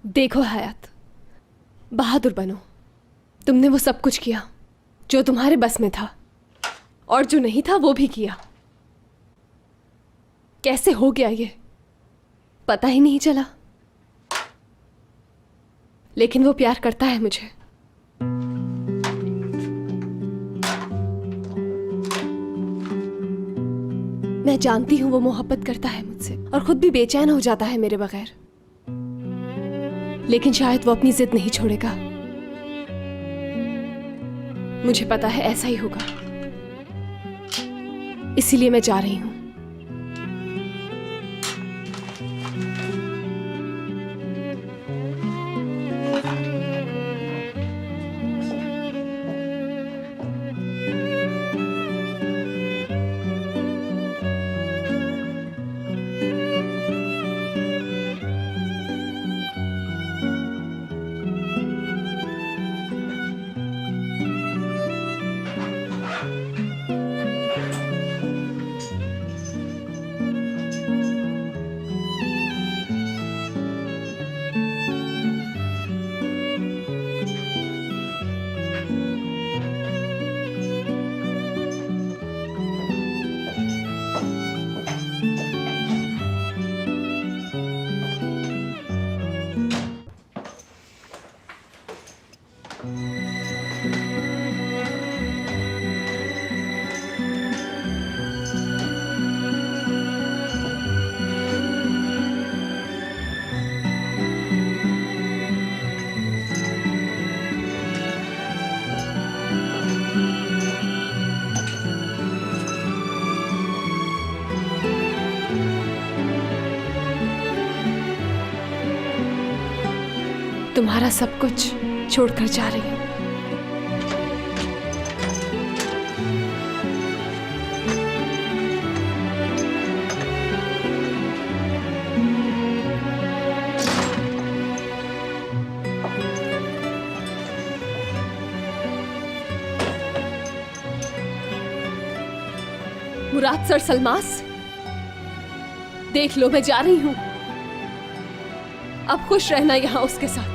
देखो हयात, बहादुर बनो। तुमने वो सब कुछ किया जो तुम्हारे बस में था, और जो नहीं था वो भी किया। कैसे हो गया ये पता ही नहीं चला, लेकिन वो प्यार करता है मुझे। मैं जानती हूं वो मोहब्बत करता है मुझसे और खुद भी बेचैन हो जाता है मेरे बगैर, लेकिन शायद वो अपनी जिद नहीं छोड़ेगा। मुझे पता है ऐसा ही होगा, इसीलिए मैं जा रही हूं। तुम्हारा सब कुछ छोड़कर जा रही हूं। मुराद सर सलमास, देख लो मैं जा रही हूं। अब खुश रहना यहां उसके साथ।